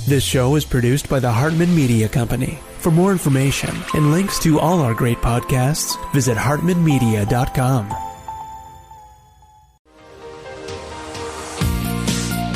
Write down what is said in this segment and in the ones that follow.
This show is produced by the Hartman Media Company. For more information and links to all our great podcasts, visit hartmanmedia.com.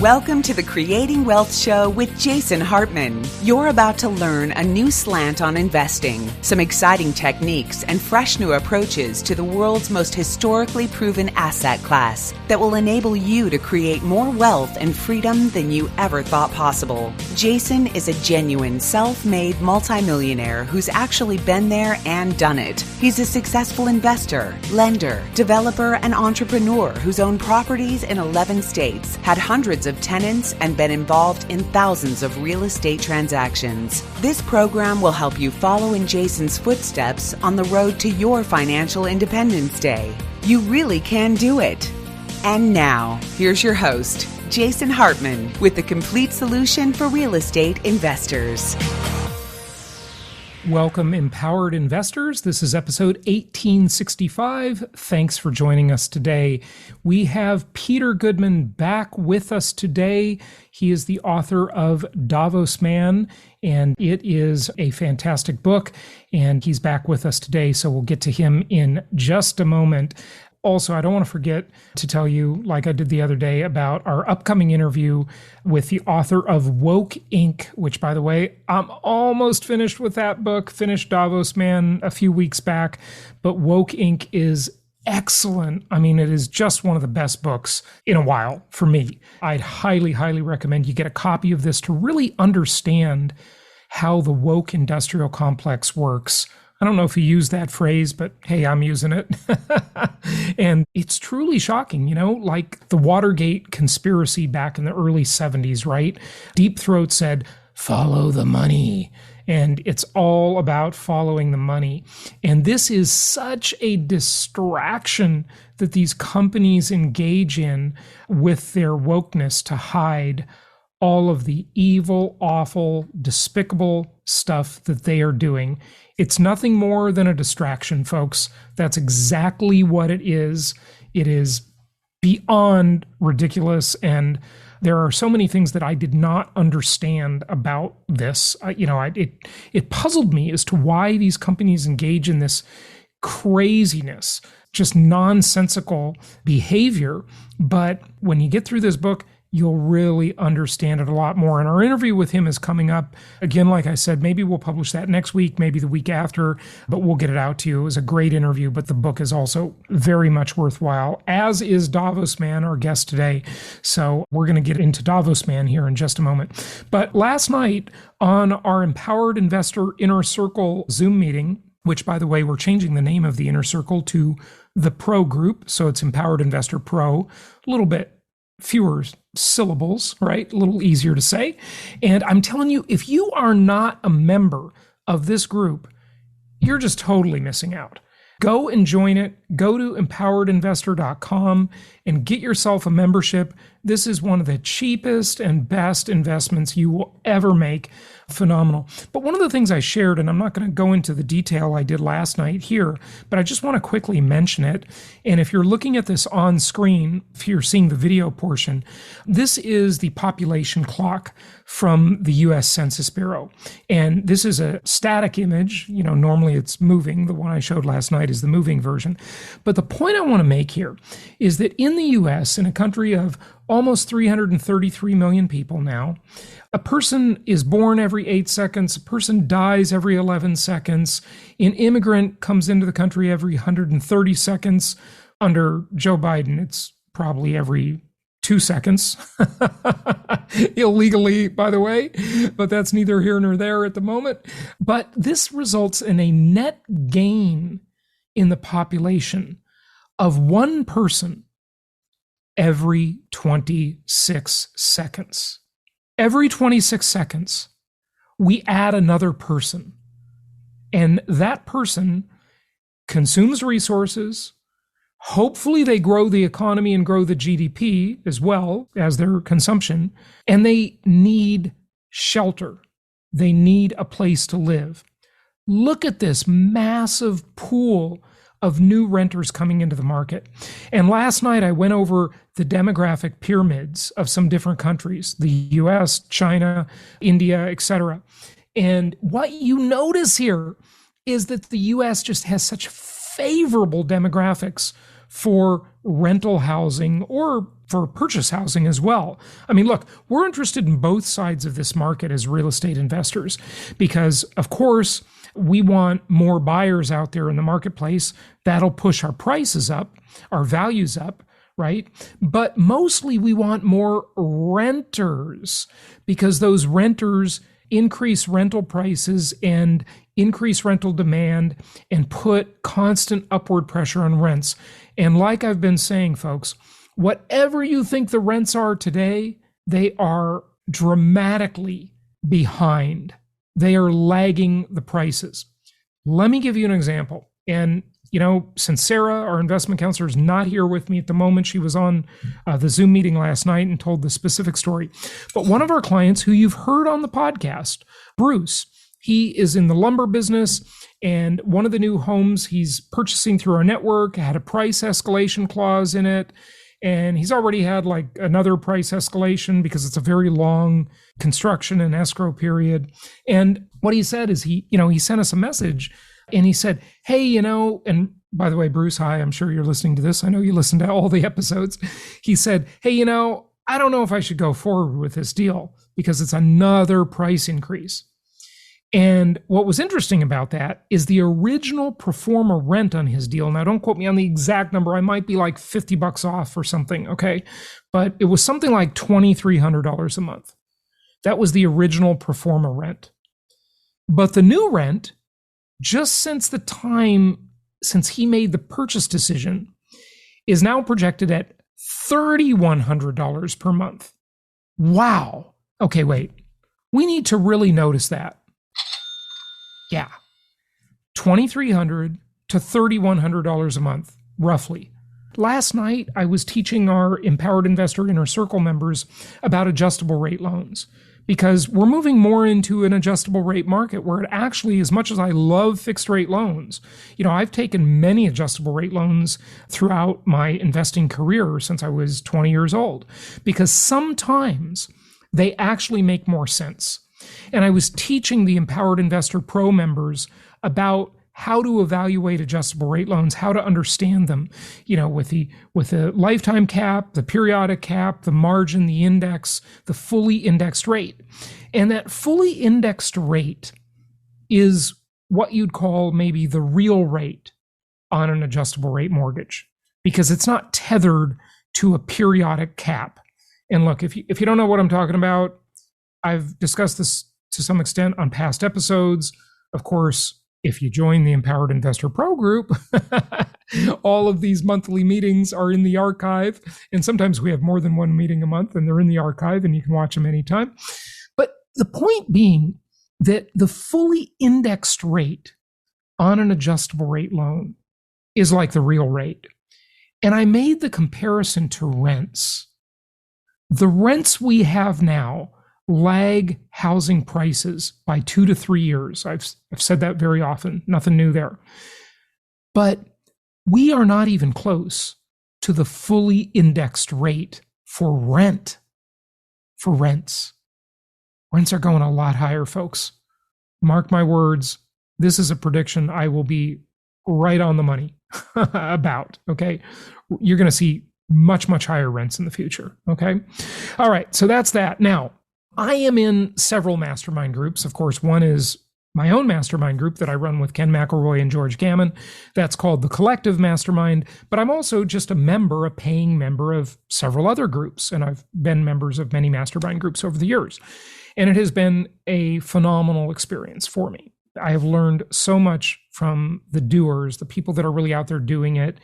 Welcome to the Creating Wealth Show with Jason Hartman. You're about to learn a new slant on investing, some exciting techniques, and fresh new approaches to the world's most historically proven asset class that will enable you to create more wealth and freedom than you ever thought possible. Jason is a genuine self-made multimillionaire who's actually been there and done it. He's a successful investor, lender, developer, and entrepreneur who's owned properties in 11 states, had hundreds of tenants, and been involved in thousands of real estate transactions. This program will help you follow in Jason's footsteps on the road to your financial independence day. You really can do it. And now, here's your host, Jason Hartman, with the complete solution for real estate investors. Welcome, empowered investors. This is episode 1865. Thanks for joining us today. We have Peter Goodman back with us today. He is the author of Davos Man, and it is a fantastic book, and he's back with us today, so we'll get to him in just a moment. Also, I don't want to forget to tell you, like I did the other day, about our upcoming interview with the author of Woke Inc., which, by the way, I'm almost finished with that book, finished Davos Man a few weeks back, but Woke Inc. is excellent. I mean, it is just one of the best books in a while for me. I'd highly, highly recommend you get a copy of this to really understand how the woke industrial complex works. I don't know if he used that phrase, but hey, I'm using it. And it's truly shocking, you know, like the Watergate conspiracy back in the early 70s, right? Deep Throat said, follow the money. And it's all about following the money. And this is such a distraction that these companies engage in with their wokeness to hide all of the evil, awful, despicable stuff that they are doing. It's nothing more than a distraction, folks. That's exactly what it is. It is beyond ridiculous, and there are so many things that I did not understand about this. It puzzled me as to why these companies engage in this craziness, just nonsensical behavior. But when you get through this book, you'll really understand it a lot more. And our interview with him is coming up. Again, like I said, maybe we'll publish that next week, maybe the week after, but we'll get it out to you. It was a great interview, but the book is also very much worthwhile, as is Davos Man, our guest today. So we're going to get into Davos Man here in just a moment. But last night on our Empowered Investor Inner Circle Zoom meeting, which, by the way, we're changing the name of the Inner Circle to the Pro Group. So it's Empowered Investor Pro, a little bit fewer syllables, right? A little easier to say. And I'm telling you, if you are not a member of this group, you're just totally missing out. Go and join it. Go to empoweredinvestor.com and get yourself a membership. This is one of the cheapest and best investments you will ever make. Phenomenal. But one of the things I shared, and I'm not going to go into the detail I did last night here, but I just want to quickly mention it. And if you're looking at this on screen, if you're seeing the video portion, this is the population clock from the US Census Bureau. And this is a static image. You know, normally it's moving. The one I showed last night is the moving version. But the point I want to make here is that in the US, in a country of almost 333 million people now, a person is born every 8 seconds, a person dies every 11 seconds, an immigrant comes into the country every 130 seconds. Under Joe Biden, it's probably every 2 seconds. Illegally, by the way, but that's neither here nor there at the moment. But this results in a net gain in the population of one person every 26 seconds. Every 26 seconds, we add another person. And that person consumes resources. Hopefully they grow the economy and grow the GDP as well as their consumption. And they need shelter. They need a place to live. Look at this massive pool of new renters coming into the market. And last night I went over the demographic pyramids of some different countries, the US, China, India, etc. And what you notice here is that the US just has such favorable demographics for rental housing or for purchase housing as well. I mean, look, we're interested in both sides of this market as real estate investors because, of course, we want more buyers out there in the marketplace. That'll push our prices up, our values up, right? But mostly we want more renters because those renters increase rental prices and increase rental demand and put constant upward pressure on rents. And like I've been saying, folks, whatever you think the rents are today, they are dramatically behind. They are lagging the prices. Let me give you an example. And, since Sarah, our investment counselor, is not here with me at the moment, she was on the Zoom meeting last night and told the specific story. But one of our clients who you've heard on the podcast, Bruce, he is in the lumber business, and one of the new homes he's purchasing through our network had a price escalation clause in it. And he's already had like another price escalation because it's a very long construction and escrow period. And what he said is he sent us a message and he said, hey, and by the way, Bruce, hi, I'm sure you're listening to this. I know you listen to all the episodes. He said, hey, I don't know if I should go forward with this deal because it's another price increase. And what was interesting about that is the original pro forma rent on his deal. Now, don't quote me on the exact number. I might be like $50 off or something, okay? But it was something like $2,300 a month. That was the original pro forma rent. But the new rent, just since he made the purchase decision, is now projected at $3,100 per month. Wow. Okay, wait. We need to really notice that. Yeah, $2,300 to $3,100 a month, roughly. Last night, I was teaching our Empowered Investor Inner Circle members about adjustable rate loans because we're moving more into an adjustable rate market where it actually, as much as I love fixed rate loans, I've taken many adjustable rate loans throughout my investing career since I was 20 years old because sometimes they actually make more sense. And I was teaching the Empowered Investor Pro members about how to evaluate adjustable rate loans, how to understand them, with the lifetime cap, the periodic cap, the margin, the index, the fully indexed rate. And that fully indexed rate is what you'd call maybe the real rate on an adjustable rate mortgage because it's not tethered to a periodic cap. And look, if you don't know what I'm talking about, I've discussed this to some extent on past episodes. Of course, if you join the Empowered Investor Pro group, all of these monthly meetings are in the archive. And sometimes we have more than one meeting a month and they're in the archive and you can watch them anytime. But the point being that the fully indexed rate on an adjustable rate loan is like the real rate. And I made the comparison to rents. The rents we have now lag housing prices by 2 to 3 years. I've said that very often, nothing new there. But we are not even close to the fully indexed rate for rent. For rents. Rents are going a lot higher, folks. Mark my words, this is a prediction I will be right on the money about, okay? You're going to see much, much higher rents in the future, okay? All right, so that's that. Now, I am in several mastermind groups. Of course, one is my own mastermind group that I run with Ken McElroy and George Gammon. That's called the Collective Mastermind. But I'm also just a paying member of several other groups. And I've been members of many mastermind groups over the years. And it has been a phenomenal experience for me. I have learned so much from the doers, the people that are really out there doing it,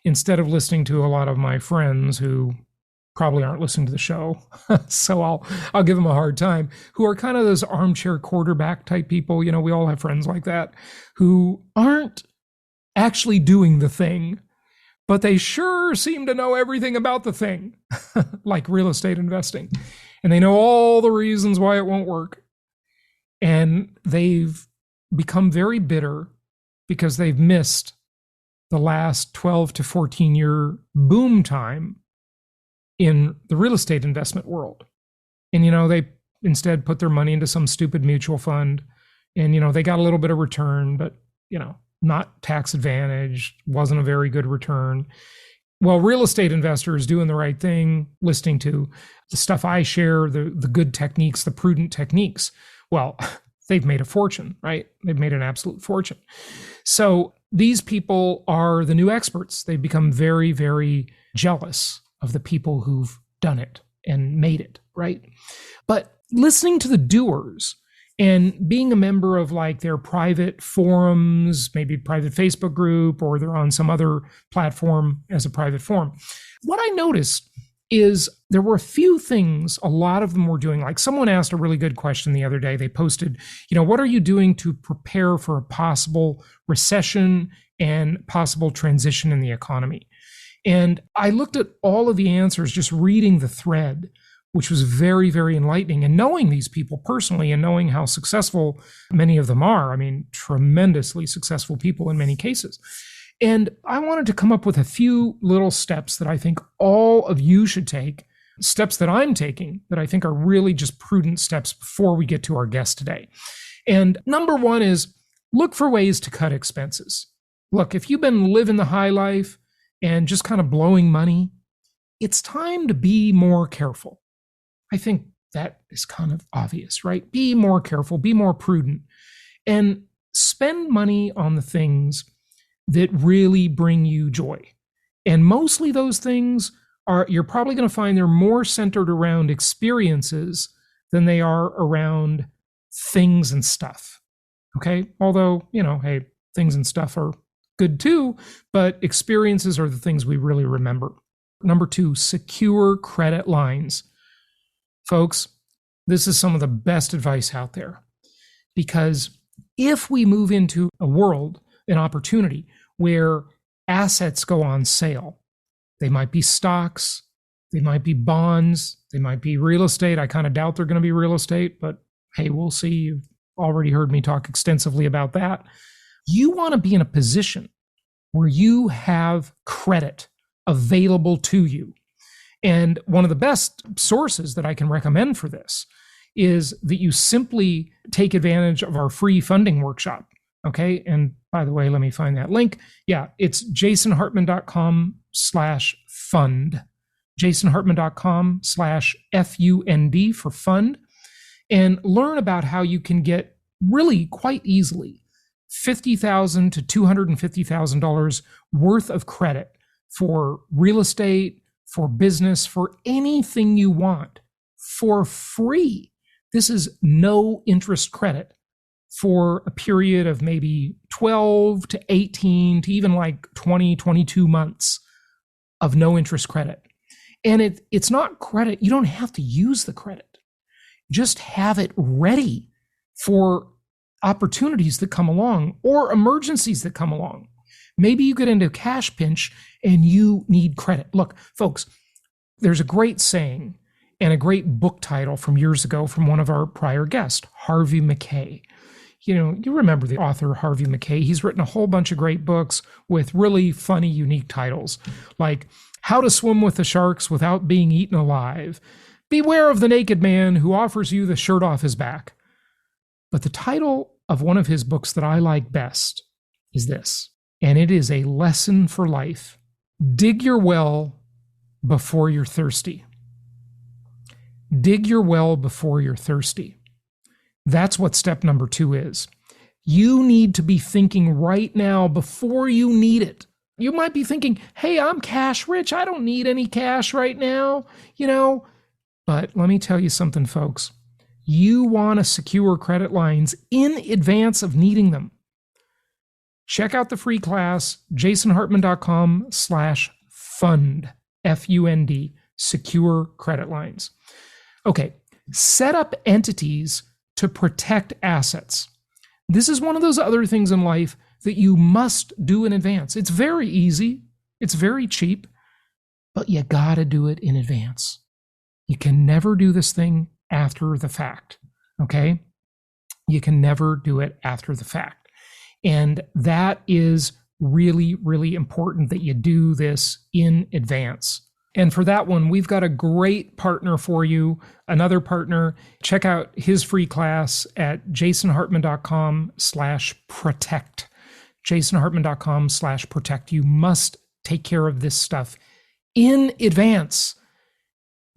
instead of listening to a lot of my friends who probably aren't listening to the show. So I'll give them a hard time, who are kind of those armchair quarterback type people. We all have friends like that who aren't actually doing the thing, but they sure seem to know everything about the thing, like real estate investing. And they know all the reasons why it won't work. And they've become very bitter because they've missed the last 12 to 14 year boom time in the real estate investment world. And, they instead put their money into some stupid mutual fund and, they got a little bit of return, but, not tax advantaged, wasn't a very good return. Well, real estate investors doing the right thing, listening to the stuff I share, the good techniques, the prudent techniques, well, they've made a fortune, right? They've made an absolute fortune. So these people are the new experts. They've become very, very jealous of the people who've done it and made it, right? But listening to the doers and being a member of like their private forums, maybe private Facebook group, or they're on some other platform as a private forum, what I noticed is there were a few things a lot of them were doing. Like someone asked a really good question the other day. They posted, what are you doing to prepare for a possible recession and possible transition in the economy? And I looked at all of the answers just reading the thread, which was very, very enlightening. And knowing these people personally and knowing how successful many of them are, I mean, tremendously successful people in many cases. And I wanted to come up with a few little steps that I think all of you should take, steps that I'm taking that I think are really just prudent steps before we get to our guest today. And number one is look for ways to cut expenses. Look, if you've been living the high life and just kind of blowing money, it's time to be more careful. I think that is kind of obvious, right? Be more careful, be more prudent, and spend money on the things that really bring you joy. And mostly those things you're probably going to find they're more centered around experiences than they are around things and stuff. Okay? Although, hey, things and stuff are good too, but experiences are the things we really remember. Number two, secure credit lines. Folks, this is some of the best advice out there, because if we move into a world, an opportunity where assets go on sale, they might be stocks, they might be bonds, they might be real estate. I kind of doubt they're going to be real estate, but hey, we'll see. You've already heard me talk extensively about that. You want to be in a position where you have credit available to you. And one of the best sources that I can recommend for this is that you simply take advantage of our free funding workshop. Okay. And by the way, let me find that link. Yeah, it's jasonhartman.com/fund, jasonhartman.com/FUND for fund, and learn about how you can get really quite easily $50,000 to $250,000 worth of credit for real estate, for business, for anything you want for free. This is no interest credit for a period of maybe 12 to 18 to even like 20, 22 months of no interest credit. And it's not credit. You don't have to use the credit. Just have it ready for opportunities that come along or emergencies that come along. Maybe you get into a cash pinch and you need credit. Look, folks, there's a great saying and a great book title from years ago from one of our prior guests, Harvey Mackay. You remember the author Harvey Mackay. He's written a whole bunch of great books with really funny, unique titles, like How to Swim with the Sharks Without Being Eaten Alive, Beware of the Naked Man Who Offers You the Shirt Off His Back. But the title of one of his books that I like best is this, and it is a lesson for life. Dig your well before you're thirsty. Dig your well before you're thirsty. That's what step number 2 is. You need to be thinking right now before you need it. You might be thinking, hey, I'm cash rich. I don't need any cash right now, But let me tell you something, folks. You want to secure credit lines in advance of needing them. Check out the free class, jasonhartman.com/fund, FUND, secure credit lines. Okay, set up entities to protect assets. This is one of those other things in life that you must do in advance. It's very easy. It's very cheap, but you got to do it in advance. You can never do this thing after the fact, okay? You can never do it after the fact. And that is really, really important that you do this in advance. And for that one, we've got a great partner for you, another partner. Check out his free class at jasonhartman.com/protect. jasonhartman.com/protect. You must take care of this stuff in advance.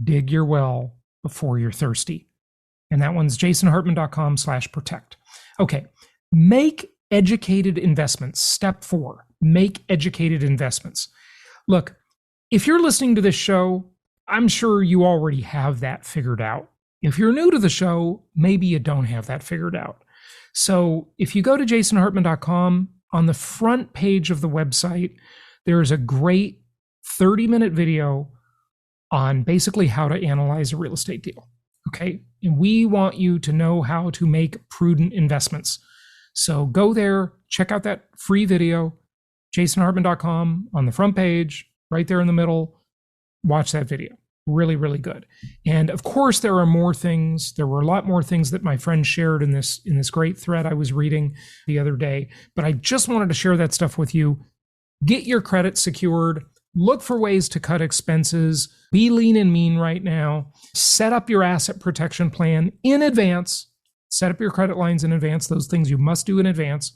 Dig your well before you're thirsty. And that one's jasonhartman.com/protect. Okay, make educated investments. Step 4, make educated investments. Look, if you're listening to this show, I'm sure you already have that figured out. If you're new to the show, maybe you don't have that figured out. So if you go to jasonhartman.com, on the front page of the website, there's a great 30-minute video on basically how to analyze a real estate deal. Okay. And we want you to know how to make prudent investments. So go there, check out that free video, jasonhartman.com on the front page, right there in the middle. Watch that video. Really, really good. And of course, there are more things. There were a lot more things that my friend shared in this great thread I was reading the other day. But I just wanted to share that stuff with you. Get your credit secured. Look for ways to cut expenses. Be lean and mean right now. Set up your asset protection plan in advance. Set up your credit lines in advance. Those things you must do in advance.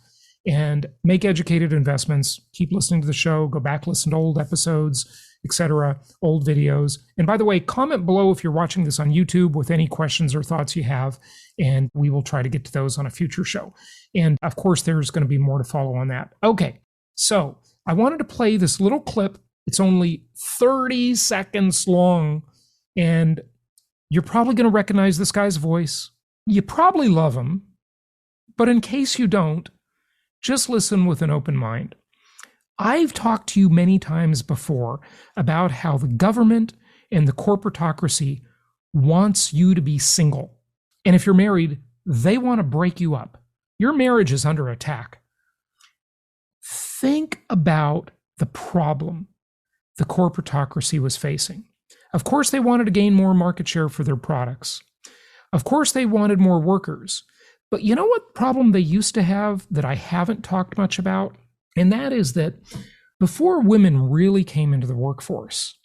And make educated investments. Keep listening to the show. Go back, listen to old episodes, etc., old videos. And by the way, comment below if you're watching this on YouTube with any questions or thoughts you have, and we will try to get to those on a future show. And of course, there's going to be more to follow on that. Okay, so I wanted to play this little clip. It's only 30 seconds long, and you're probably going to recognize this guy's voice. You probably love him, but in case you don't, just listen with an open mind. I've talked to you many times before about how the government and the corporatocracy wants you to be single. And if you're married, they want to break you up. Your marriage is under attack. Think about the problem the corporatocracy was facing. Of course, they wanted to gain more market share for their products. Of course, they wanted more workers. But you know what problem they used to have that I haven't talked much about? And that is that before women really came into the workforce,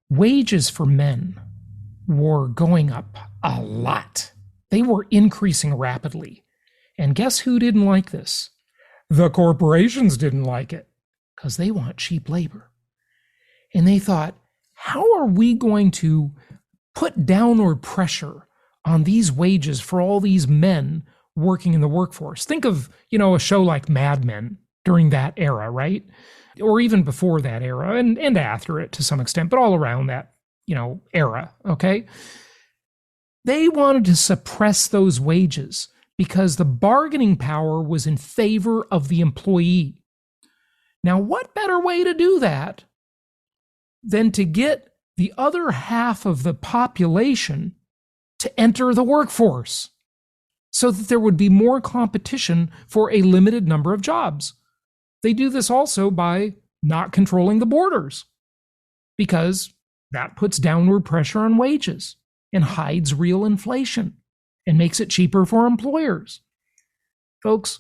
wages for men were going up a lot. They were increasing rapidly. And guess who didn't like this? The corporations didn't like it because they want cheap labor. And they thought, how are we going to put downward pressure on these wages for all these men working in the workforce? Think of, a show like Mad Men during that era, right? Or even before that era and after it to some extent, but all around that, era, okay? They wanted to suppress those wages because the bargaining power was in favor of the employee. Now, what better way to do that than to get the other half of the population to enter the workforce so that there would be more competition for a limited number of jobs? They do this also by not controlling the borders because that puts downward pressure on wages and hides real inflation and makes it cheaper for employers. Folks,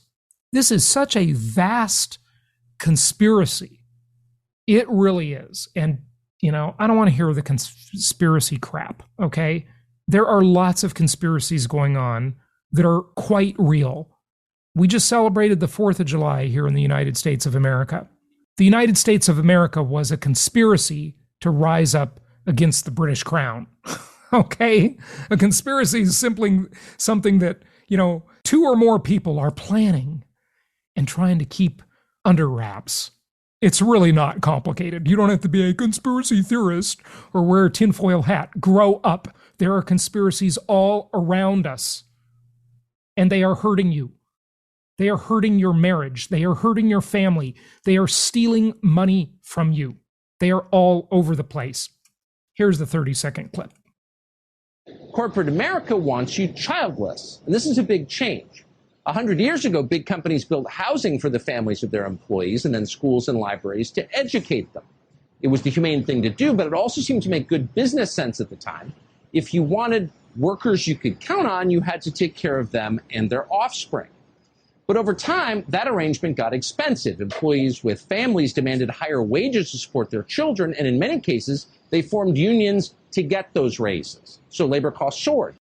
this is such a vast conspiracy. It really is. And, I don't want to hear the conspiracy crap, okay? There are lots of conspiracies going on that are quite real. We just celebrated the 4th of July here in the United States of America. The United States of America was a conspiracy to rise up against the British crown. Okay? A conspiracy is simply something that, 2 or more people are planning and trying to keep under wraps. It's really not complicated. You don't have to be a conspiracy theorist or wear a tinfoil hat. Grow up. There are conspiracies all around us, and they are hurting you. They are hurting your marriage. They are hurting your family. They are stealing money from you. They are all over the place. Here's the 30-second clip. Corporate America wants you childless, and this is a big change. 100 years ago, big companies built housing for the families of their employees and then schools and libraries to educate them. It was the humane thing to do, but it also seemed to make good business sense at the time. If you wanted workers you could count on, you had to take care of them and their offspring. But over time, that arrangement got expensive. Employees with families demanded higher wages to support their children, and in many cases, they formed unions to get those raises. So labor costs soared.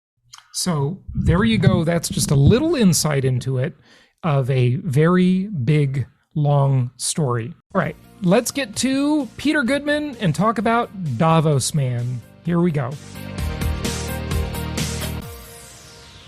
So there you go. That's just a little insight into it of a very big, long story. All right, let's get to Peter Goodman and talk about Davos Man. Here we go.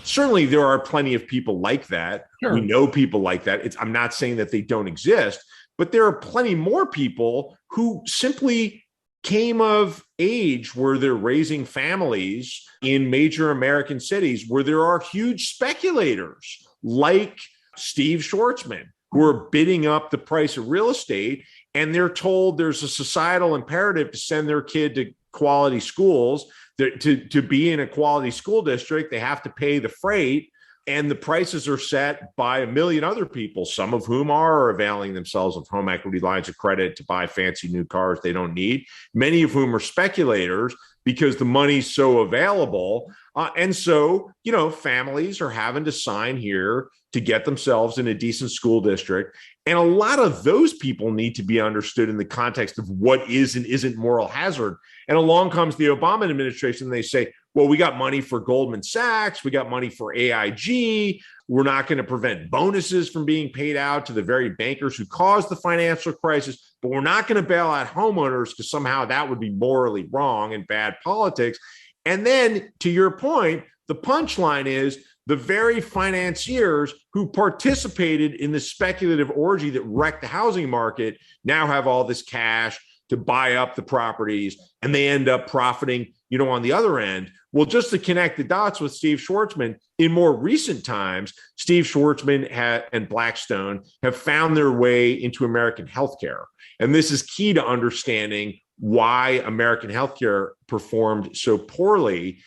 Certainly, there are plenty of people like that. Sure. We know people like that. I'm not saying that they don't exist, but there are plenty more people who simply came of age where they're raising families in major American cities where there are huge speculators like Steve Schwartzman who are bidding up the price of real estate, and they're told there's a societal imperative to send their kid to quality schools. To be in a quality school district, they have to pay the freight, and the prices are set by a million other people, some of whom are availing themselves of home equity lines of credit to buy fancy new cars they don't need, many of whom are speculators because the money's so available. And so, families are having to sign here to get themselves in a decent school district. And a lot of those people need to be understood in the context of what is and isn't moral hazard. And along comes the Obama administration, and they say, well, we got money for Goldman Sachs, we got money for AIG, we're not going to prevent bonuses from being paid out to the very bankers who caused the financial crisis, but we're not going to bail out homeowners because somehow that would be morally wrong and bad politics. And then, to your point, the punchline is the very financiers who participated in the speculative orgy that wrecked the housing market now have all this cash to buy up the properties, and they end up profiting, on the other end. Well, just to connect the dots with Steve Schwartzman, in more recent times, Steve Schwartzman and Blackstone have found their way into American healthcare. And this is key to understanding why American healthcare performed so poorly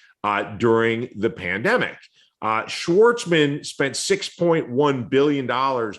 during the pandemic. Schwartzman spent $6.1 billion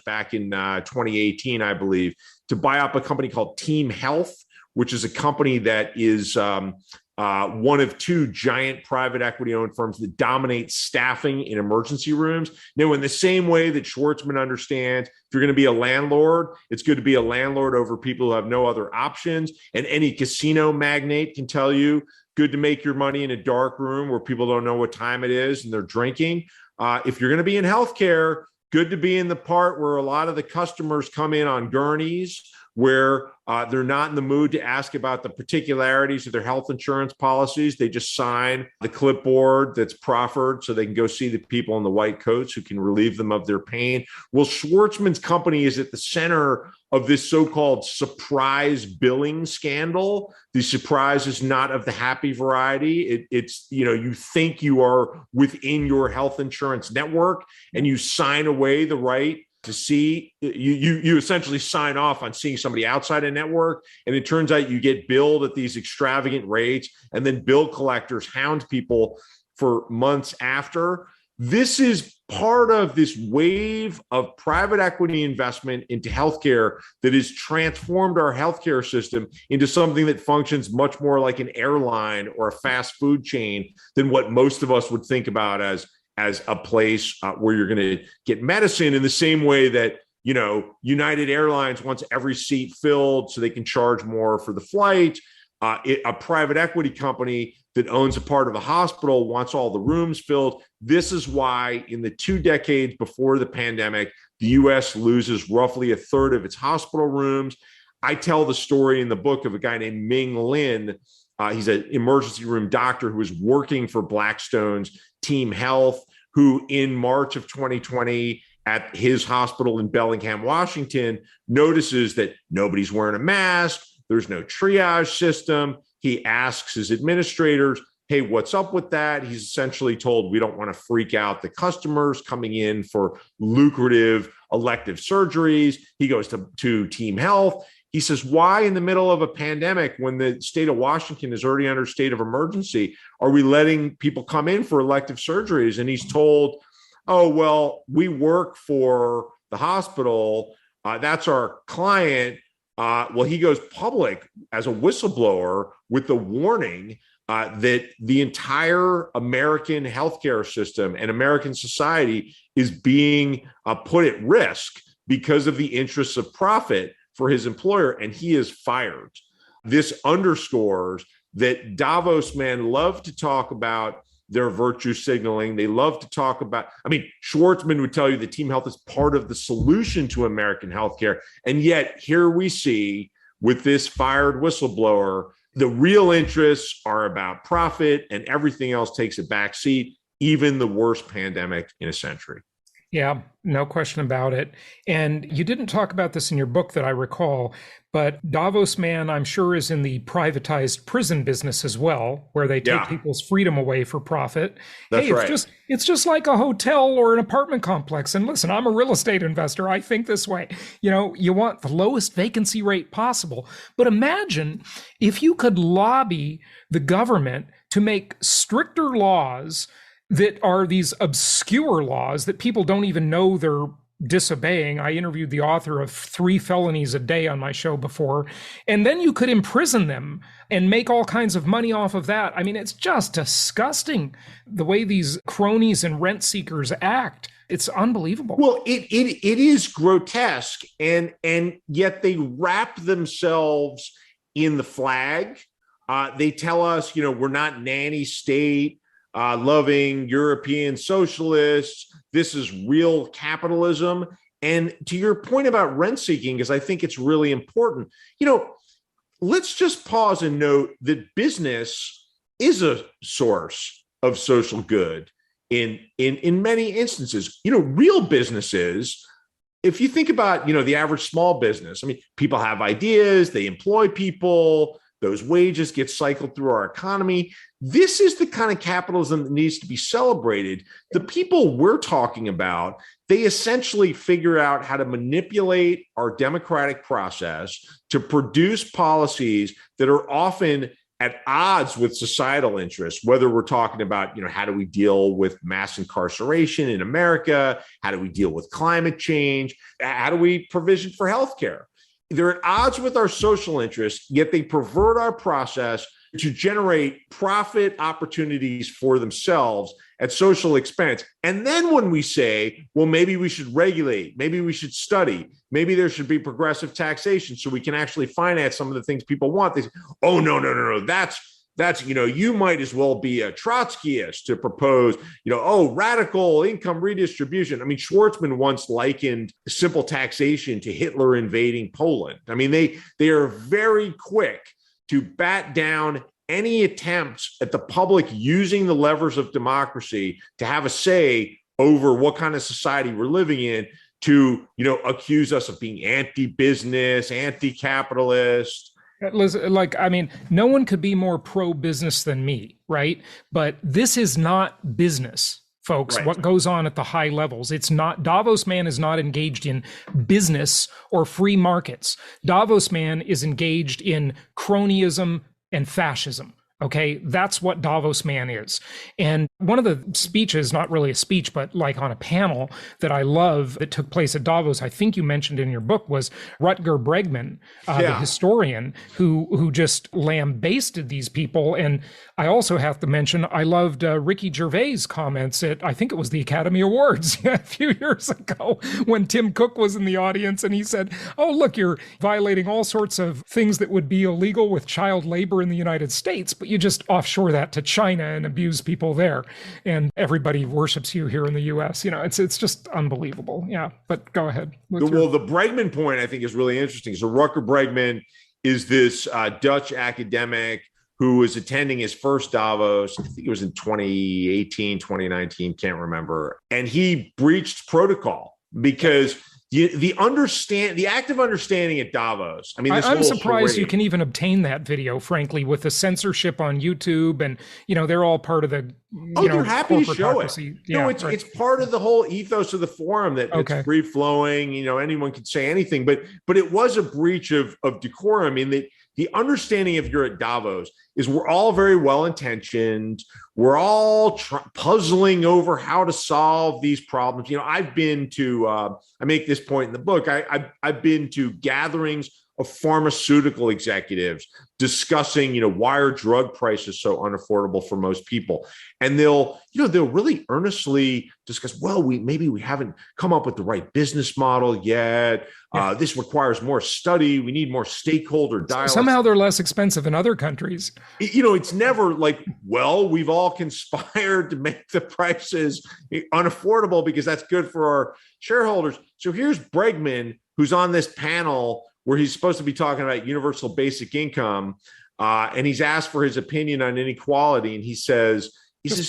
back in 2018, I believe, to buy up a company called Team Health, which is a company that is one of two giant private equity-owned firms that dominate staffing in emergency rooms. Now, in the same way that Schwartzman understands, if you're going to be a landlord, it's good to be a landlord over people who have no other options. And any casino magnate can tell you, good to make your money in a dark room where people don't know what time it is and they're drinking. If you're going to be in healthcare, good to be in the part where a lot of the customers come in on gurneys, where they're not in the mood to ask about the particularities of their health insurance policies. They just sign the clipboard that's proffered so they can go see the people in the white coats who can relieve them of their pain. Well, Schwartzman's company is at the center of this so-called surprise billing scandal. The surprise is not of the happy variety. It's, you think you are within your health insurance network and you sign away the right to see, you essentially sign off on seeing somebody outside a network, and it turns out you get billed at these extravagant rates, and then bill collectors hound people for months after. This is part of this wave of private equity investment into healthcare that has transformed our healthcare system into something that functions much more like an airline or a fast food chain than what most of us would think about as a place where you're going to get medicine, in the same way that, United Airlines wants every seat filled so they can charge more for the flight. A private equity company that owns a part of a hospital wants all the rooms filled. This is why in the 2 decades before the pandemic, the U.S. loses roughly a third of its hospital rooms. I tell the story in the book of a guy named Ming Lin. He's an emergency room doctor who was working for Blackstone's Team Health, who in March of 2020 at his hospital in Bellingham, Washington, notices that nobody's wearing a mask. There's no triage system. He asks his administrators, hey, what's up with that? He's essentially told, we don't want to freak out the customers coming in for lucrative elective surgeries. He goes to Team Health. He says, why in the middle of a pandemic, when the state of Washington is already under state of emergency, are we letting people come in for elective surgeries? And he's told, oh, well, we work for the hospital. That's our client. Well, he goes public as a whistleblower with the warning that the entire American healthcare system and American society is being put at risk because of the interests of profit for his employer, and he is fired. This underscores that Davos man love to talk about their virtue signaling. They love to talk about, Schwartzman would tell you that team health is part of the solution to American healthcare. And yet here we see with this fired whistleblower, the real interests are about profit and everything else takes a back seat, even the worst pandemic in a century. Yeah, no question about it. And you didn't talk about this in your book that I recall, but Davos Man, I'm sure, is in the privatized prison business as well, where they take people's freedom away for profit. That's right. It's just like a hotel or an apartment complex. And listen, I'm a real estate investor. I think this way. You want the lowest vacancy rate possible. But imagine if you could lobby the government to make stricter laws that are these obscure laws that people don't even know they're disobeying. I interviewed the author of 3 felonies a day on my show before, and then you could imprison them and make all kinds of money off of that. It's just disgusting the way these cronies and rent seekers act. It's unbelievable. Well, it is grotesque, and yet they wrap themselves in the flag. They tell us, we're not nanny state. Loving European socialists. This is real capitalism. And to your point about rent seeking, because I think it's really important, let's just pause and note that business is a source of social good in many instances. Real businesses, if you think about, the average small business, people have ideas, they employ people, those wages get cycled through our economy. This is the kind of capitalism that needs to be celebrated. The people we're talking about, they essentially figure out how to manipulate our democratic process to produce policies that are often at odds with societal interests, whether we're talking about, how do we deal with mass incarceration in America? How do we deal with climate change? How do we provision for healthcare? They're at odds with our social interests, yet they pervert our process to generate profit opportunities for themselves at social expense. And then when we say, well, maybe we should regulate, maybe we should study, maybe there should be progressive taxation so we can actually finance some of the things people want, they say, oh, no, that's, you might as well be a Trotskyist to propose, radical income redistribution. Schwartzman once likened simple taxation to Hitler invading Poland. They are very quick to bat down any attempts at the public using the levers of democracy to have a say over what kind of society we're living in, to, accuse us of being anti-business, anti-capitalist. No one could be more pro-business than me, right? But this is not business, folks. Right. What goes on at the high levels. It's not, Davos Man is not engaged in business or free markets. Davos Man is engaged in cronyism and fascism. Okay, that's what Davos Man is. And one of the speeches, not really a speech, but like on a panel that I love that took place at Davos, I think you mentioned in your book, was Rutger Bregman, the historian who just lambasted these people. And I also have to mention, I loved Ricky Gervais' comments at, I think it was the Academy Awards a few years ago, when Tim Cook was in the audience and he said, oh, look, you're violating all sorts of things that would be illegal with child labor in the United States, but you just offshore that to China and abuse people there. And everybody worships you here in the US. It's just unbelievable. Yeah, but go ahead. The Bregman point I think is really interesting. So Rutger Bregman is this Dutch academic who was attending his first Davos. I think it was in 2018, 2019, can't remember. And he breached protocol because the active understanding at Davos. I'm surprised you can even obtain that video, frankly, with the censorship on YouTube, and they're all part of the. They're happy to show it. Yeah, it's part of the whole ethos of the forum that it's free flowing. Anyone can say anything, but it was a breach of decorum. The understanding if you're at Davos is we're all very well intentioned. We're all puzzling over how to solve these problems. I've been to, I make this point in the book, I've been to gatherings of pharmaceutical executives discussing, why are drug prices so unaffordable for most people? And they'll really earnestly discuss, well, maybe we haven't come up with the right business model yet. This requires more study. We need more stakeholder dialogue. Somehow they're less expensive in other countries. It's never like, well, we've all conspired to make the prices unaffordable because that's good for our shareholders. So here's Bregman, who's on this panel where he's supposed to be talking about universal basic income. And he's asked for his opinion on inequality. And he says,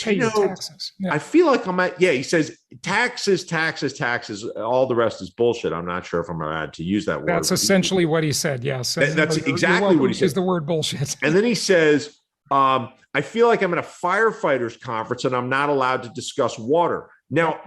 pay your taxes. Yeah. I feel like he says taxes, all the rest is bullshit. I'm not sure if I'm allowed to use that word. That's essentially what he said. Yes. That's exactly what he said. Is the word bullshit. And then he says, I feel like I'm at a firefighters conference and I'm not allowed to discuss water. Now,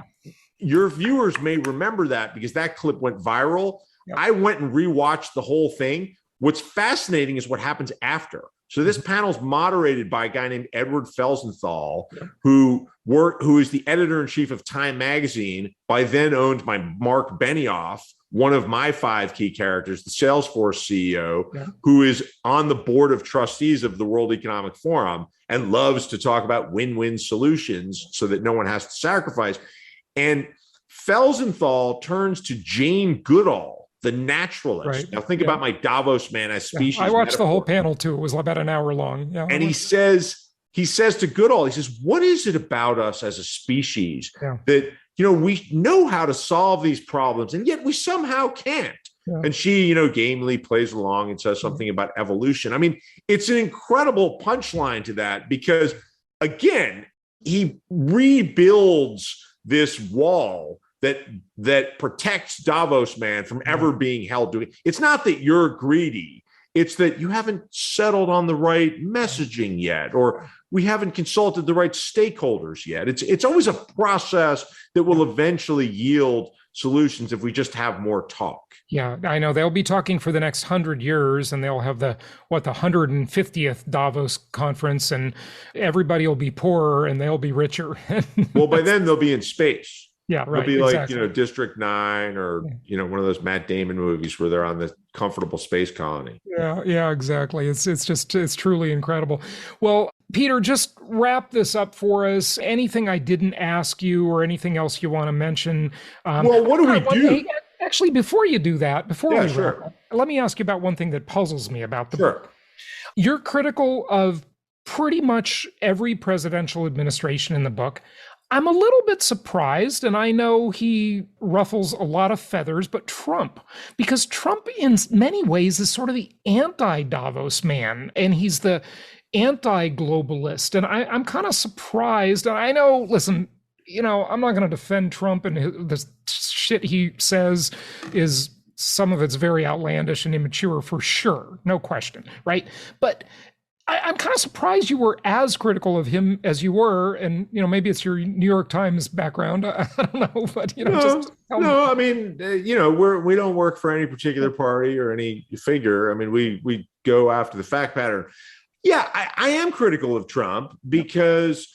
your viewers may remember that because that clip went viral. Yep. I went and rewatched the whole thing. What's fascinating is what happens after. So this panel is moderated by a guy named Edward Felsenthal, who is the editor-in-chief of Time magazine, by then owned by Mark Benioff, one of my 5 key characters, the Salesforce CEO, who is on the board of trustees of the World Economic Forum and loves to talk about win-win solutions so that no one has to sacrifice. And Felsenthal turns to Jane Goodall, the naturalist. Right. Now think about my Davos Man as species. I watched the whole panel too. It was about an hour long. Yeah. And he says to Goodall, he says, what is it about us as a species that, we know how to solve these problems and yet we somehow can't? Yeah. And she, gamely plays along and says something about evolution. I mean, it's an incredible punchline to that because, again, he rebuilds this wall that protects Davos Man from ever being held to it. It's not that you're greedy. It's that you haven't settled on the right messaging yet, or we haven't consulted the right stakeholders yet. It's always a process that will eventually yield solutions if we just have more talk. Yeah, I know. They'll be talking for the next 100 years and they'll have the 150th Davos conference and everybody will be poorer and they'll be richer. Well, by then they'll be in space. Yeah, right. It'll be like, District 9 or, one of those Matt Damon movies where they're on the comfortable space colony. Yeah, exactly. It's truly incredible. Well, Peter, just wrap this up for us. Anything I didn't ask you or anything else you want to mention? Well, what do we do? Hey, actually, before you do that, wrap up, let me ask you about one thing that puzzles me about the book. You're critical of pretty much every presidential administration in the book. I'm a little bit surprised, and I know he ruffles a lot of feathers, but because Trump in many ways is sort of the anti-Davos man, and he's the anti-globalist. And I'm kind of surprised. And I know, listen, I'm not going to defend Trump, and the shit he says is some of it's very outlandish and immature for sure. No question, right? But I'm kind of surprised you were as critical of him as you were, and maybe it's your New York Times background. I don't know, but I mean, we don't work for any particular party or any figure. I mean, we go after the fact pattern. Yeah, I am critical of Trump because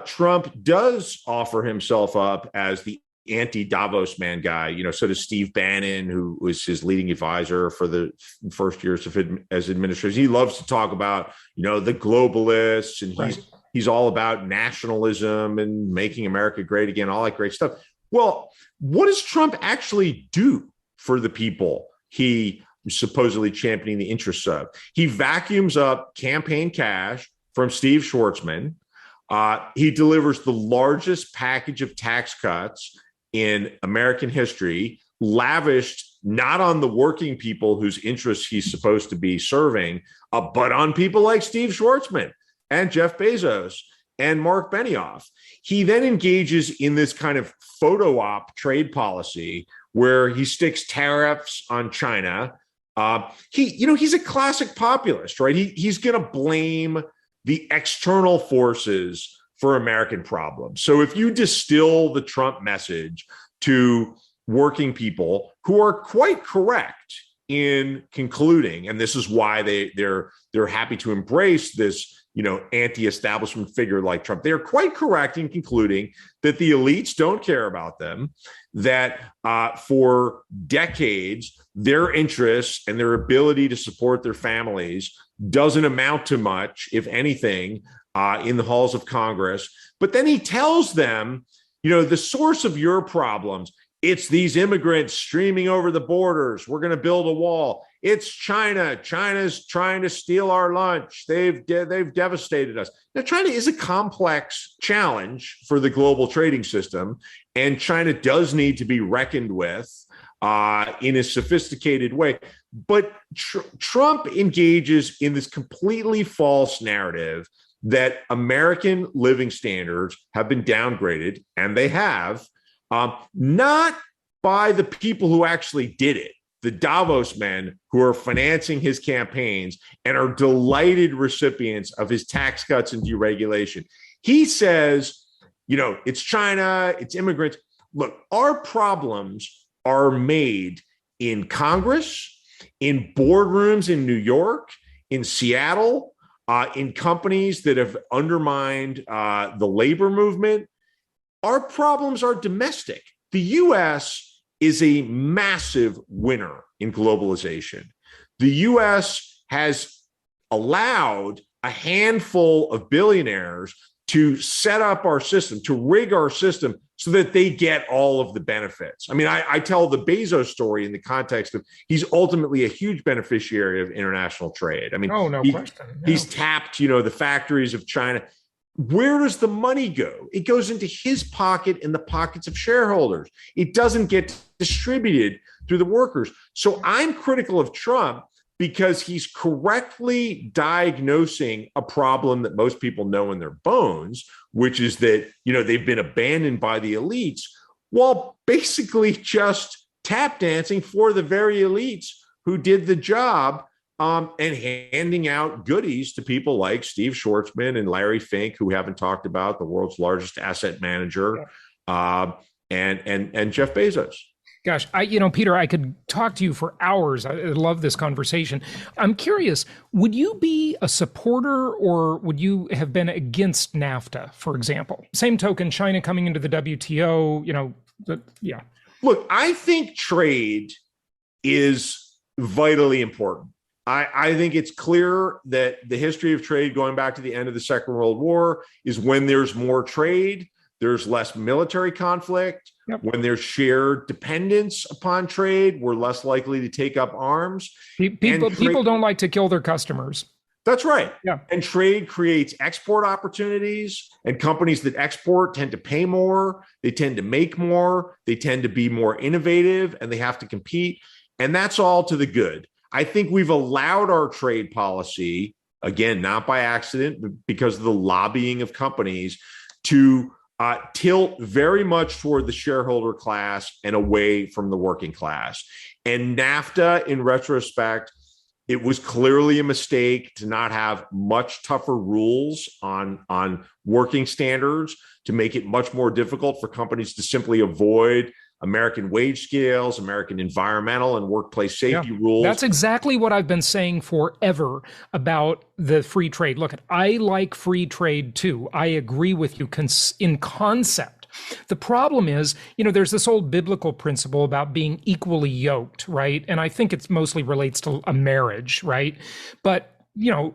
Trump does offer himself up as the anti-Davos man guy. So does Steve Bannon, who was his leading advisor for the first years as administrator. He loves to talk about, the globalists, and he's all about nationalism and making America great again, all that great stuff. Well, what does Trump actually do for the people he supposedly championing the interests of? He vacuums up campaign cash from Steve Schwartzman. He delivers the largest package of tax cuts in American history, lavished not on the working people whose interests he's supposed to be serving, but on people like Steve Schwartzman and Jeff Bezos and Mark Benioff. He then engages in this kind of photo op trade policy where he sticks tariffs on China. He's a classic populist, right? He's going to blame the external forces for American problems. So if you distill the Trump message to working people who are quite correct in concluding, and this is why they're happy to embrace this, anti-establishment figure like Trump. They're quite correct in concluding that the elites don't care about them, that for decades, their interests and their ability to support their families doesn't amount to much, if anything, in the halls of Congress. But then he tells them, the source of your problems, it's these immigrants streaming over the borders. We're going to build a wall. It's China. China's trying to steal our lunch. They've devastated us. Now, China is a complex challenge for the global trading system, and China does need to be reckoned with in a sophisticated way. But Trump engages in this completely false narrative that American living standards have been downgraded, and they have, not by the people who actually did it, the Davos men who are financing his campaigns and are delighted recipients of his tax cuts and deregulation. He says, it's China, it's immigrants. Look, our problems are made in Congress, in boardrooms in New York, in Seattle, in companies that have undermined the labor movement. Our problems are domestic. The U.S. is a massive winner in globalization. The U.S. has allowed a handful of billionaires to set up our system, to rig our system so that they get all of the benefits. I mean, I tell the Bezos story in the context of he's ultimately a huge beneficiary of international trade. I mean, question. No. He's tapped, the factories of China. Where does the money go? It goes into his pocket and the pockets of shareholders. It doesn't get distributed through the workers. So I'm critical of Trump because he's correctly diagnosing a problem that most people know in their bones, which is that, they've been abandoned by the elites, while basically just tap dancing for the very elites who did the job. And handing out goodies to people like Steve Schwarzman and Larry Fink, who haven't talked about, the world's largest asset manager, and Jeff Bezos. Gosh, Peter, I could talk to you for hours. I love this conversation. I'm curious, would you be a supporter or would you have been against NAFTA, for example? Same token, China coming into the WTO, Look, I think trade is vitally important. I think it's clear that the history of trade going back to the end of the Second World War is when there's more trade, there's less military conflict. Yep. When there's shared dependence upon trade, we're less likely to take up arms. People don't like to kill their customers. That's right. Yeah. And trade creates export opportunities, and companies that export tend to pay more, they tend to make more, they tend to be more innovative, and they have to compete. And that's all to the good. I think we've allowed our trade policy, again, not by accident, but because of the lobbying of companies, to tilt very much toward the shareholder class and away from the working class. And NAFTA, in retrospect, it was clearly a mistake to not have much tougher rules on working standards, to make it much more difficult for companies to simply avoid American wage scales, American environmental and workplace safety rules. That's exactly what I've been saying forever about the free trade. Look, I like free trade too. I agree with you in concept. The problem is, there's this old biblical principle about being equally yoked, right? And I think it mostly relates to a marriage, right? But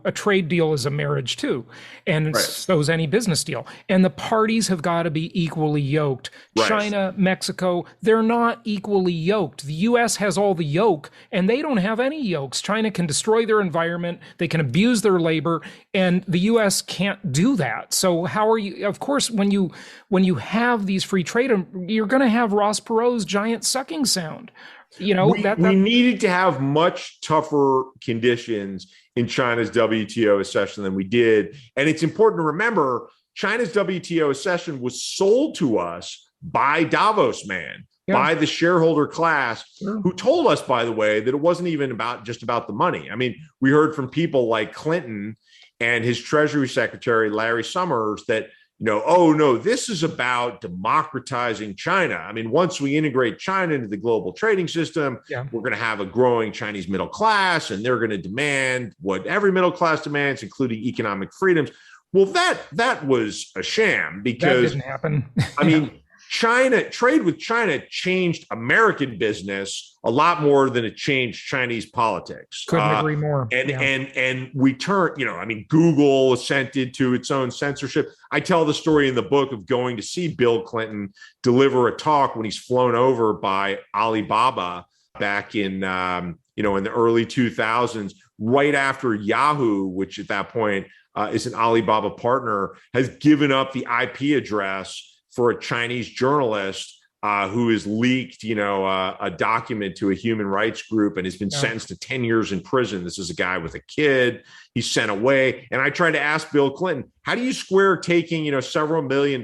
a trade deal is a marriage too. And so is any business deal. And the parties have got to be equally yoked. Right. China, Mexico, they're not equally yoked. The U.S. has all the yoke and they don't have any yokes. China can destroy their environment. They can abuse their labor, and the U.S. can't do that. So how are you? Of course, when you have these free trade, you're going to have Ross Perot's giant sucking sound. We needed to have much tougher conditions in China's WTO accession than we did. And it's important to remember, China's WTO accession was sold to us by Davos Man, by the shareholder class, who told us, by the way, that it wasn't even just about the money. I mean, we heard from people like Clinton and his Treasury Secretary, Larry Summers, that oh no, this is about democratizing China. I mean, once we integrate China into the global trading system, we're going to have a growing Chinese middle class, and they're going to demand what every middle class demands, including economic freedoms. Well, that was a sham, because that didn't happen. I mean, trade with China changed American business a lot more than it changed Chinese politics. Couldn't agree more. And we turned, Google assented to its own censorship. I tell the story in the book of going to see Bill Clinton deliver a talk when he's flown over by Alibaba back in in the early 2000s, right after Yahoo, which at that point is an Alibaba partner, has given up the IP address for a Chinese journalist who has leaked, a document to a human rights group and has been sentenced to 10 years in prison. This is a guy with a kid. He's sent away. And I tried to ask Bill Clinton, how do you square taking, several $1 million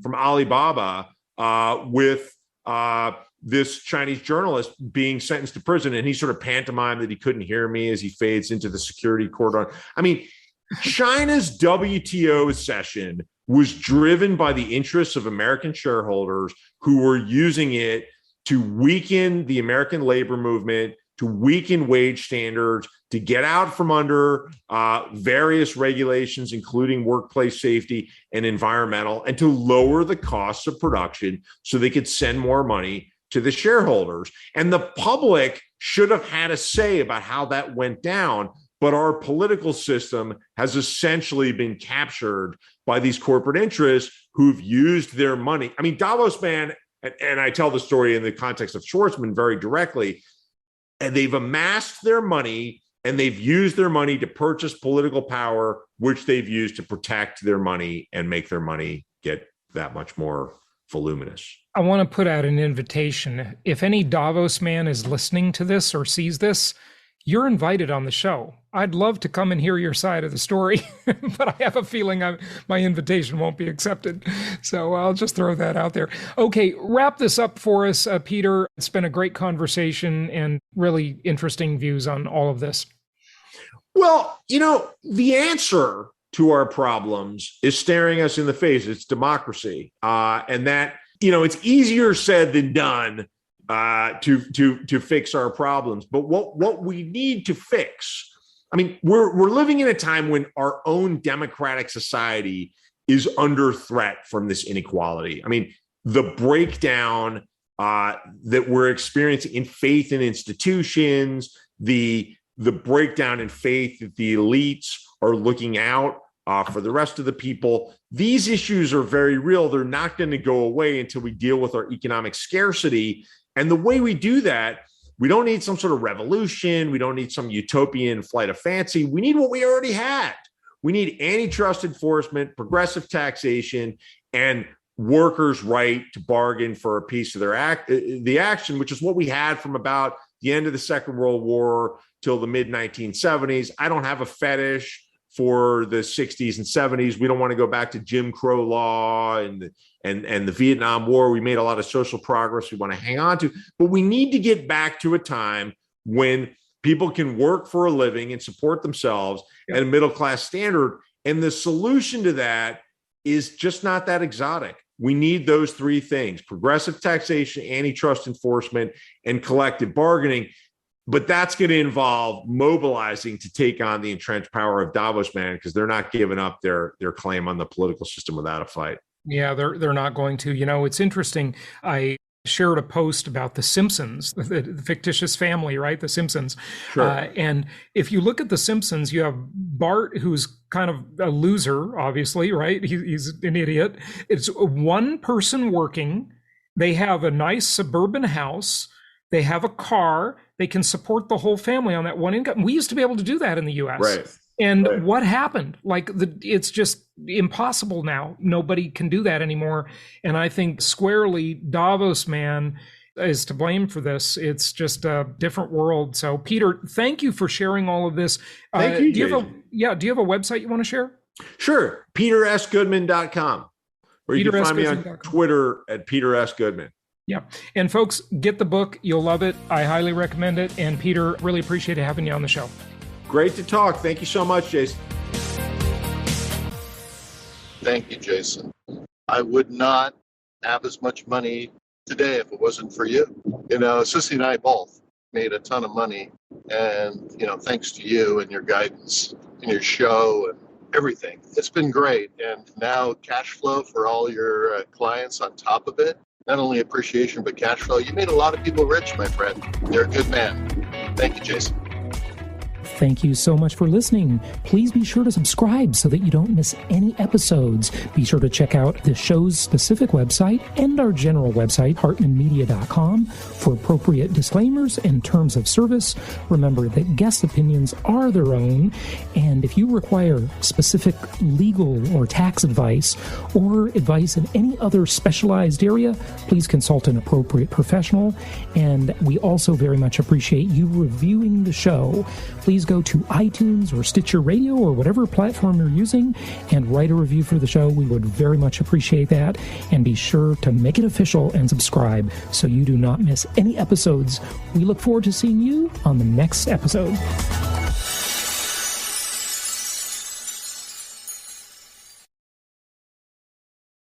from Alibaba with this Chinese journalist being sentenced to prison? And he sort of pantomimed that he couldn't hear me as he fades into the security cordon. I mean, China's WTO session was driven by the interests of American shareholders who were using it to weaken the American labor movement, to weaken wage standards, to get out from under various regulations, including workplace safety and environmental, and to lower the costs of production so they could send more money to the shareholders. And the public should have had a say about how that went down. But our political system has essentially been captured by these corporate interests who've used their money. I mean, Davos Man, and I tell the story in the context of Schwarzman very directly, and they've amassed their money and they've used their money to purchase political power, which they've used to protect their money and make their money get that much more voluminous. I want to put out an invitation. If any Davos Man is listening to this or sees this, you're invited on the show. I'd love to come and hear your side of the story, but I have a feeling my invitation won't be accepted. So I'll just throw that out there. Okay, wrap this up for us, Peter. It's been a great conversation and really interesting views on all of this. Well, the answer to our problems is staring us in the face. It's democracy. And that, it's easier said than done to fix our problems. But what we need to fix, I mean, we're living in a time when our own democratic society is under threat from this inequality. I mean, the breakdown that we're experiencing in faith in institutions, the breakdown in faith that the elites are looking out for the rest of the people. These issues are very real. They're not going to go away until we deal with our economic scarcity. And the way we do that, we don't need some sort of revolution. We don't need some utopian flight of fancy. We need what we already had. We need antitrust enforcement, progressive taxation, and workers' right to bargain for a piece of the action, which is what we had from about the end of the Second World War till the mid-1970s. I don't have a fetish for the 60s and 70s. We don't want to go back to Jim Crow law and the Vietnam War. We made a lot of social progress we want to hang on to, but we need to get back to a time when people can work for a living and support themselves at a middle-class standard. And the solution to that is just not that exotic. We need those three things: progressive taxation, antitrust enforcement, and collective bargaining. But that's going to involve mobilizing to take on the entrenched power of Davos Man, because they're not giving up their claim on the political system without a fight. Yeah, they're not going to. It's interesting. I shared a post about The Simpsons, the fictitious family, right? The Simpsons. Sure. And if you look at The Simpsons, you have Bart, who's kind of a loser, obviously, right? He's an idiot. It's one person working. They have a nice suburban house. They have a car. They can support the whole family on that one income. We used to be able to do that in the U.S. Right. And what happened? It's just impossible now. Nobody can do that anymore. And I think squarely Davos Man is to blame for this. It's just a different world. So, Peter, thank you for sharing all of this. Thank you, do you have a website you want to share? Sure. PeterSGoodman.com. Or you can find me on Twitter at Peter S. Goodman. Yeah. And folks, get the book. You'll love it. I highly recommend it. And Peter, really appreciate having you on the show. Great to talk. Thank you so much, Jason. Thank you, Jason. I would not have as much money today if it wasn't for you. Sissy and I both made a ton of money, and, thanks to you and your guidance and your show and everything. It's been great. And now cash flow for all your clients on top of it. Not only appreciation, but cash flow. You made a lot of people rich, my friend. You're a good man. Thank you, Jason. Thank you so much for listening. Please be sure to subscribe so that you don't miss any episodes. Be sure to check out the show's specific website and our general website, hartmanmedia.com, for appropriate disclaimers and terms of service. Remember that guest opinions are their own, and if you require specific legal or tax advice or advice in any other specialized area, please consult an appropriate professional. And we also very much appreciate you reviewing the show. Please go to iTunes or Stitcher Radio or whatever platform you're using and write a review for the show. We would very much appreciate that. And be sure to make it official and subscribe so you do not miss any episodes. We look forward to seeing you on the next episode.